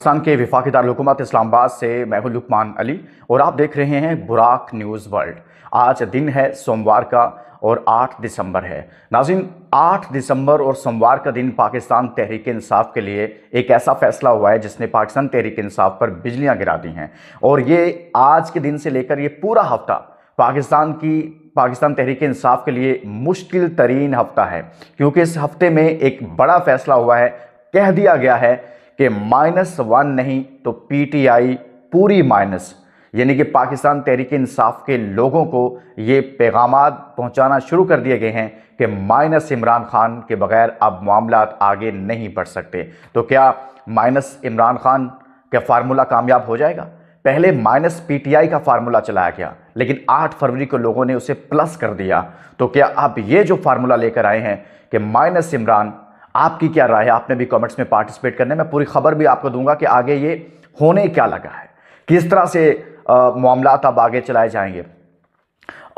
पाकिस्तान के वफाकी दारुल-हुकूमत इस्लामाबाद से मैं हूं लुकमान अली और आप देख रहे हैं बुराक न्यूज़ वर्ल्ड। आज दिन है सोमवार का और 8 दिसंबर है। नाज़रीन, 8 दिसंबर और सोमवार का दिन पाकिस्तान तहरीक इंसाफ के लिए एक ऐसा फैसला हुआ है जिसने पाकिस्तान तहरीक इंसाफ पर बिजलियां गिरा दी हैं। और ये आज के दिन से लेकर ये पूरा हफ्ता पाकिस्तान तहरीक इंसाफ के लिए मुश्किल तरीन हफ्ता है, क्योंकि इस हफ्ते में एक बड़ा फैसला हुआ है। कह दिया गया है कि -1 नहीं तो पीटीआई पूरी माइनस, यानी कि पाकिस्तान तहरीक इंसाफ के लोगों को ये पैगामात पहुंचाना शुरू कर दिए गए हैं कि माइनस इमरान खान के बगैर अब मामला आगे नहीं बढ़ सकते। तो क्या माइनस इमरान खान का फार्मूला कामयाब हो जाएगा? पहले माइनस पीटीआई का फार्मूला चलाया गया, लेकिन 8 फरवरी को लोगों ने उसे प्लस कर दिया। तो क्या अब ये जो फार्मूला लेकर आए हैं कि माइनस इमरान, आपकी क्या राय है? आपने भी कमेंट्स में पार्टिसिपेट करने, मैं पूरी खबर भी आपको दूंगा कि आगे ये होने क्या लगा है, किस तरह से मामलात अब आगे चलाए जाएंगे।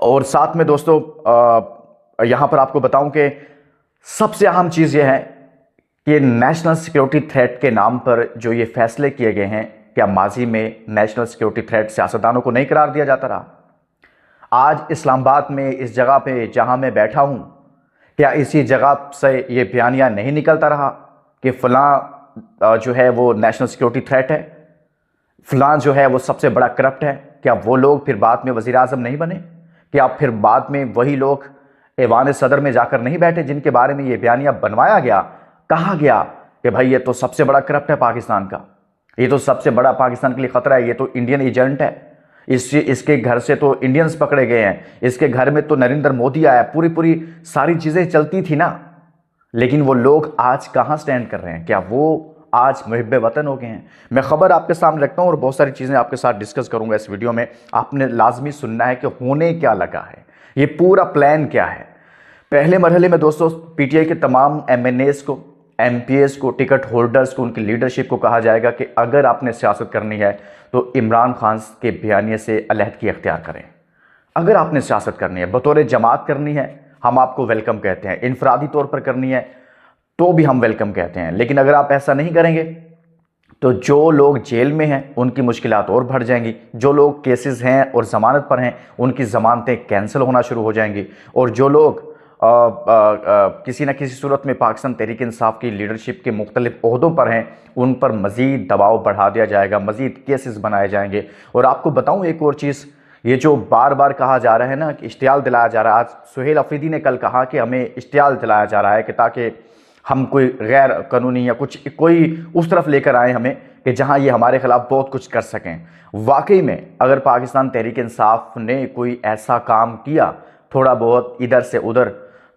और साथ में दोस्तों यहां पर आपको बताऊं कि सबसे अहम चीज़ यह है कि नेशनल सिक्योरिटी थ्रेट के नाम पर जो ये फैसले किए गए हैं, क्या माजी में नेशनल सिक्योरिटी थ्रेट सियासतदानों को नहीं करार दिया जाता रहा? आज इस्लामाबाद में इस जगह पे जहां मैं बैठा हूं, क्या इसी जगह से ये बयानिया नहीं निकलता रहा कि फ़लाँ जो है वो नेशनल सिक्योरिटी थ्रेट है, फ़लाँ जो है वो सबसे बड़ा करप्ट है? क्या वो लोग फिर बाद में वज़ीर आज़म नहीं बने? क्या फिर बाद में वही लोग ऐवान सदर में जाकर नहीं बैठे जिनके बारे में ये बयानिया बनवाया गया, कहा गया कि भाई ये तो सबसे बड़ा करप्ट है पाकिस्तान का, ये तो सबसे बड़ा पाकिस्तान के लिए ख़तरा है, ये तो इंडियन एजेंट है, इसके घर से तो इंडियंस पकड़े गए हैं, इसके घर में तो नरेंद्र मोदी आया, पूरी सारी चीज़ें चलती थी ना। लेकिन वो लोग आज कहाँ स्टैंड कर रहे हैं? क्या वो आज मुहिब्बे वतन हो गए हैं? मैं खबर आपके सामने रखता हूँ और बहुत सारी चीज़ें आपके साथ डिस्कस करूँगा इस वीडियो में। आपने लाजमी सुनना है कि होने क्या लगा है, ये पूरा प्लान क्या है। पहले मरहले में दोस्तों पीटीआई के तमाम एमएनएस को, एमपीएस को, टिकट होल्डर्स को, उनकी लीडरशिप को कहा जाएगा कि अगर आपने सियासत करनी है तो इमरान खान के बयानिए से अलहदगी अख्तियार करें। अगर आपने सियासत करनी है, बतौर जमात करनी है, हम आपको वेलकम कहते हैं। इनफरादी तौर पर करनी है तो भी हम वेलकम कहते हैं। लेकिन अगर आप ऐसा नहीं करेंगे तो जो लोग जेल में हैं उनकी मुश्किलात और बढ़ जाएंगी, जो लोग केसेस हैं और ज़मानत पर हैं उनकी ज़मानतें कैंसिल होना शुरू हो जाएंगी, और जो लोग किसी न किसी सूरत में पाकिस्तान तहरीक इंसाफ की लीडरशिप के मुख्तलिफ ओहदों पर हैं उन पर मज़ीद दबाव बढ़ा दिया जाएगा, मज़ीद केसेस बनाए जाएंगे। और आपको बताऊं एक और चीज़, ये जो बार बार कहा जा रहा है ना कि इश्तियाल दिलाया जा रहा है, आज सुहेल अफरीदी ने कल कहा कि हमें इश्तियाल दिलाया जा रहा है कि ताकि हम कोई गैर कानूनी या कोई उस तरफ लेकर आए हमें कि जहां ये हमारे खिलाफ बहुत कुछ कर सकें। वाकई में अगर पाकिस्तान तहरीक इंसाफ ने कोई ऐसा काम किया थोड़ा बहुत इधर से उधर,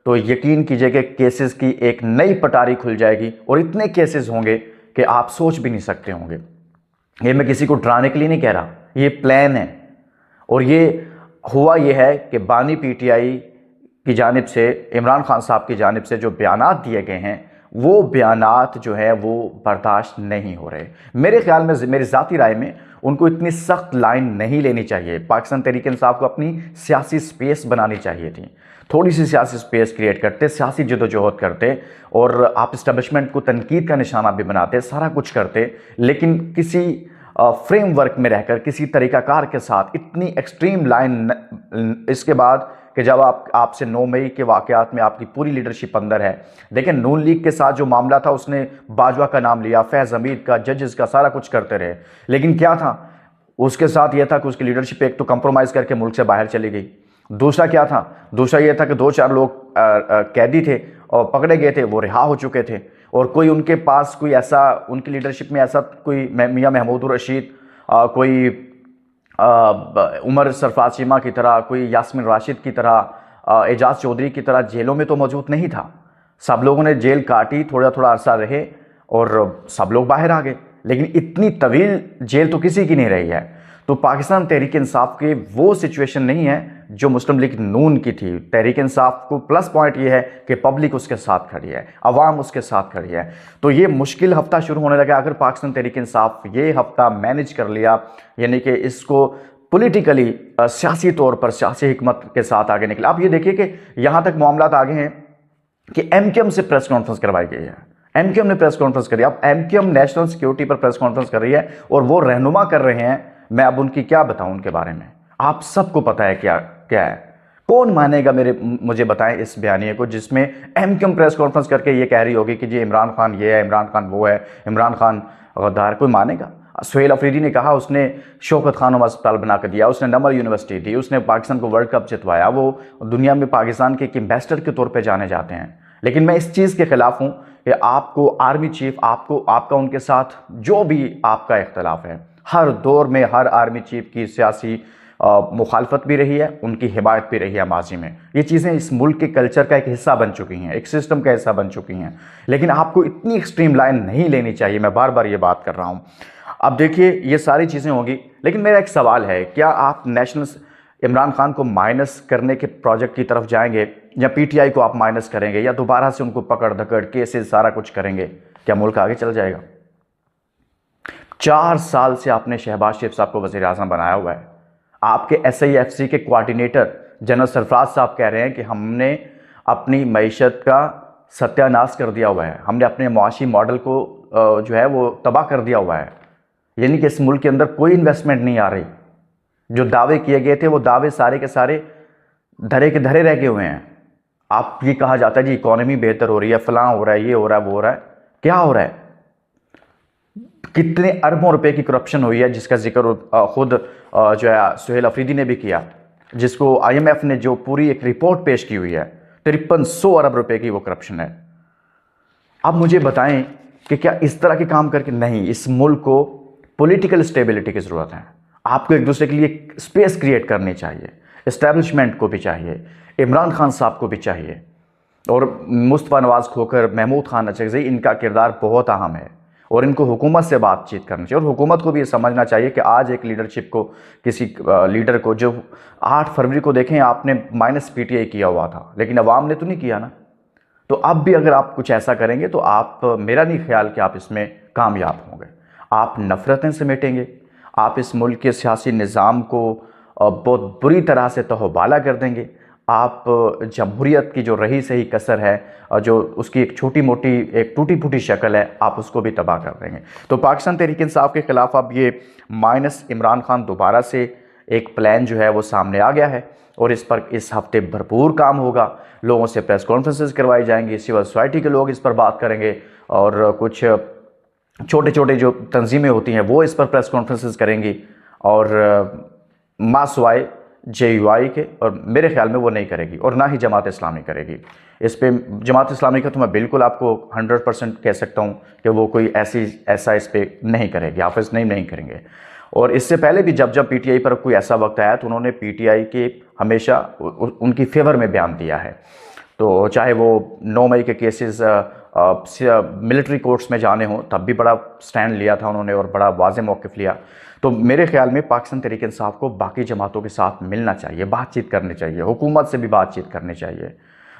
तो यकीन कीजिए कि केसेस की एक नई पटारी खुल जाएगी और इतने केसेस होंगे कि आप सोच भी नहीं सकते होंगे। ये मैं किसी को डराने के लिए नहीं कह रहा, ये प्लान है। और ये हुआ ये है कि बानी पीटीआई की जानिब से, इमरान खान साहब की जानिब से जो बयानात दिए गए हैं वो बयानात जो है वो बर्दाश्त नहीं हो रहे। मेरे ख्याल में, मेरी ज़ाती राय में, उनको इतनी सख्त लाइन नहीं लेनी चाहिए। पाकिस्तान तहरीक इंसाफ को अपनी सियासी स्पेस बनानी चाहिए थी, थोड़ी सी सियासी स्पेस क्रिएट करते, सियासी जदोजहद करते और आप इस्टेब्लिशमेंट को तनकीद का निशाना भी बनाते, सारा कुछ करते, लेकिन किसी फ्रेमवर्क में रहकर, किसी तरीक़ाकार के साथ इतनी एक्सट्रीम लाइन इसके बाद कि जब आपसे 9 मई के वाक़यात में आपकी पूरी लीडरशिप अंदर है। देखें, नून लीग के साथ जो मामला था उसने बाजवा का नाम लिया, फैज़ हमीद का, जजेस का, सारा कुछ करते रहे, लेकिन क्या था उसके साथ यह था कि उसकी लीडरशिप एक तो कंप्रोमाइज़ करके मुल्क से बाहर चली गई। दूसरा क्या था? दूसरा यह था कि 2-4 लोग कैदी थे और पकड़े गए थे, वो रिहा हो चुके थे, और कोई उनके पास कोई ऐसा, उनकी लीडरशिप में ऐसा कोई मियां महमूद रशीद, कोई उमर सरफराज चीमा की तरह, कोई यास्मीन राशिद की तरह, एजाज चौधरी की तरह जेलों में तो मौजूद नहीं था। सब लोगों ने जेल काटी, थोड़ा थोड़ा अरसा रहे और सब लोग बाहर आ गए, लेकिन इतनी तवील जेल तो किसी की नहीं रही है। तो पाकिस्तान तहरीक इंसाफ की वो सिचुएशन नहीं है जो मुस्लिम लीग नून की थी। तहरीक इंसाफ को प्लस पॉइंट ये है कि पब्लिक उसके साथ खड़ी है, अवाम उसके साथ खड़ी है। तो ये मुश्किल हफ्ता शुरू होने लगा। अगर पाकिस्तान तहरीक इंसाफ ये हफ्ता मैनेज कर लिया, यानी कि इसको पॉलिटिकली सियासी तौर पर सियासी हिकमत के साथ आगे निकला। आप ये देखिए कि यहाँ तक मामला आगे हैं कि एमकेएम से प्रेस कॉन्फ्रेंस करवाई गई है। एमक्यूएम ने प्रेस कॉन्फ्रेंस करी। अब एमक्यूएम नेशनल सिक्योरिटी पर प्रेस कॉन्फ्रेंस कर रही है और वो रहनुमा कर रहे हैं। मैं अब उनकी क्या बताऊं उनके बारे में, आप सबको पता है क्या क्या है। कौन मानेगा मुझे बताएं इस बयानिए को जिसमें एमक्यूएम प्रेस कॉन्फ्रेंस करके ये कह रही होगी कि जी इमरान खान ये है, इमरान खान वो है, इमरान खान गद्दार। कोई मानेगा? सुहेल अफरीदी ने कहा उसने शौकत खानम अस्पताल बना कर दिया, उसने नमर यूनिवर्सिटी दी, उसने पाकिस्तान को वर्ल्ड कप जितवाया, वो दुनिया में पाकिस्तान के एक एम्बेसडर के तौर पे जाने जाते हैं। लेकिन मैं इस चीज़ के खिलाफ हूँ कि आपको आर्मी चीफ, आपका उनके साथ जो भी आपका इख्तलाफ है, हर दौर में हर आर्मी चीफ की सियासी मुखालफत भी रही है, उनकी हिमायत भी रही है माजी में। ये चीज़ें इस मुल्क के कल्चर का एक हिस्सा बन चुकी हैं, एक सिस्टम का हिस्सा बन चुकी हैं। लेकिन आपको इतनी एक्सट्रीम लाइन नहीं लेनी चाहिए, मैं बार बार ये बात कर रहा हूँ। अब देखिए ये सारी चीज़ें होंगी, लेकिन मेरा एक सवाल है, क्या आप नेशनल इमरान खान को माइनस करने के प्रोजेक्ट की तरफ जाएंगे, या पीटीआई को आप माइनस करेंगे, या दोबारा से उनको पकड़ धकड़ केसेस सारा कुछ करेंगे? क्या मुल्क आगे चल जाएगा? 4 साल से आपने शहबाज शरीफ साहब को वज़ीर आज़म बनाया हुआ है। आपके SIFC के कोऑर्डिनेटर जनरल सरफराज साहब कह रहे हैं कि हमने अपनी मईशत का सत्यानाश कर दिया हुआ है, हमने अपने मुआशी मॉडल को जो है वो तबाह कर दिया हुआ है। यानी कि इस मुल्क के अंदर कोई इन्वेस्टमेंट नहीं आ रही। जो दावे किए गए थे वो दावे सारे के सारे धरे के धरे रह गए हुए हैं। आप ये कहा जाता है जी इकोनॉमी बेहतर हो रही है, फलां हो रहा है, ये हो रहा है, वो हो रहा है। क्या हो रहा है? कितने अरबों रुपए की करप्शन हुई है जिसका जिक्र खुद जो है सुहेल अफरीदी ने भी किया, जिसको IMF ने जो पूरी एक रिपोर्ट पेश की हुई है, 5300 अरब रुपए की वो करप्शन है। अब मुझे बताएं कि क्या इस तरह के काम करके नहीं, इस मुल्क को पॉलिटिकल स्टेबिलिटी की ज़रूरत है। आपको एक दूसरे के लिए स्पेस क्रिएट करनी चाहिए, इस्टेब्लिशमेंट को भी चाहिए, इमरान खान साहब को भी चाहिए, और मुस्तफ़ा नवाज़ खोकर, महमूद खान अचकज़ई, इनका किरदार बहुत अहम है और इनको हुकूमत से बातचीत करनी चाहिए। और हुकूमत को भी ये समझना चाहिए कि आज एक लीडरशिप को, किसी लीडर को, जो 8 फरवरी को देखें आपने माइनस PTI किया हुआ था, लेकिन अवाम ने तो नहीं किया ना। तो अब भी अगर आप कुछ ऐसा करेंगे तो आप, मेरा नहीं ख्याल कि आप इसमें कामयाब होंगे। आप नफ़रतें समेटेंगे, आप इस मुल्क के सियासी निज़ाम को बहुत बुरी तरह से तहबाला कर देंगे। आप जमहूरियत की जो रही सही कसर है, जो उसकी एक छोटी मोटी, एक टूटी फूटी शक्ल है, आप उसको भी तबाह कर देंगे। तो पाकिस्तान तहरीक इंसाफ के ख़िलाफ़ अब ये माइनस इमरान खान दोबारा से एक प्लान जो है वो सामने आ गया है, और इस पर इस हफ्ते भरपूर काम होगा। लोगों से प्रेस कॉन्फ्रेंसेस करवाई जाएंगी, सिविल सोसाइटी के लोग इस पर बात करेंगे, और कुछ छोटे छोटे जो तंजीमें होती हैं वो इस पर प्रेस कॉन्फ्रेंसेस करेंगी, और मासवाए JUI के, और मेरे ख्याल में वो नहीं करेगी, और ना ही जमात इस्लामी करेगी। इस पे जमात इस्लामी का तो मैं बिल्कुल आपको 100% कह सकता हूँ कि वो कोई ऐसा इस पर नहीं करेगी, हाफिज़ नहीं करेंगे। और इससे पहले भी जब PTI पर कोई ऐसा वक्त आया तो उन्होंने PTI के हमेशा उनकी फेवर में बयान दिया है। तो चाहे वो 9 मई के केसेस मिलिट्री कोर्ट्स में जाने हों, तब भी बड़ा स्टैंड लिया था उन्होंने और बड़ा वाज़े मौक़िफ़ लिया। तो मेरे ख्याल में पाकिस्तान तहरीक इंसाफ को बाकी जमातों के साथ मिलना चाहिए, बातचीत करनी चाहिए, हुकूमत से भी बातचीत करनी चाहिए।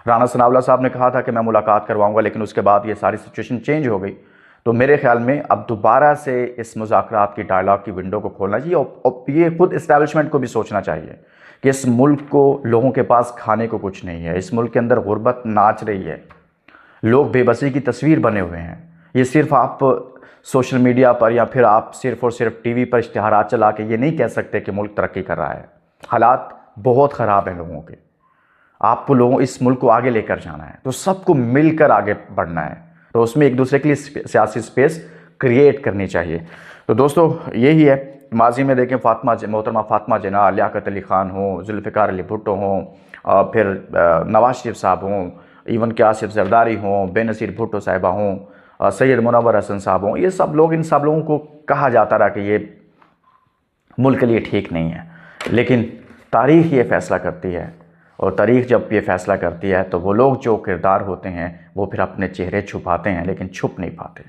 राना सनाउल्लाह साहब ने कहा था कि मैं मुलाकात करवाऊंगा, लेकिन उसके बाद ये सारी सिचुएशन चेंज हो गई। तो मेरे ख्याल में अब दोबारा से इस मुज़ाकरात की, डायलॉग की विंडो को खोलना चाहिए, और ये खुद इस्टेब्लिशमेंट को भी सोचना चाहिए कि इस मुल्क को, लोगों के पास खाने को कुछ नहीं है, इस मुल्क के अंदर गुर्बत नाच रही है, लोग बेबसी की तस्वीर बने हुए हैं। ये सिर्फ आप सोशल मीडिया पर या फिर आप सिर्फ और सिर्फ टीवी पर इश्तिहारात चला के ये नहीं कह सकते कि मुल्क तरक्की कर रहा है। हालात बहुत ख़राब हैं लोगों के। आपको इस मुल्क को आगे लेकर जाना है, तो सबको मिलकर आगे बढ़ना है, तो उसमें एक दूसरे के लिए सियासी स्पेस क्रिएट करनी चाहिए। तो दोस्तों यही है। माजी में देखें मोहतरमा फातिमा जिन्ना, लियाकत अली ख़ान हों, जुल्फ़िकार अली भुट्टो हों, फिर नवाज शरीफ साहब हों, इवन के आसिफ जरदारी हों, बेनज़ीर भुट्टो साहिबा हों, सैयद मुनव्वर हसन साहब हों, ये सब लोग, इन सब लोगों को कहा जाता रहा कि ये मुल्क के लिए ठीक नहीं है। लेकिन तारीख़ ये फ़ैसला करती है, और तारीख़ जब ये फ़ैसला करती है तो वो लोग जो किरदार होते हैं वो फिर अपने चेहरे छुपाते हैं, लेकिन छुप नहीं पाते।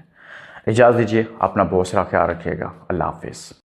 इजाज़त दीजिए, अपना बहुत सारा ख्याल रखिएगा। अल्लाह हाफ़िज़।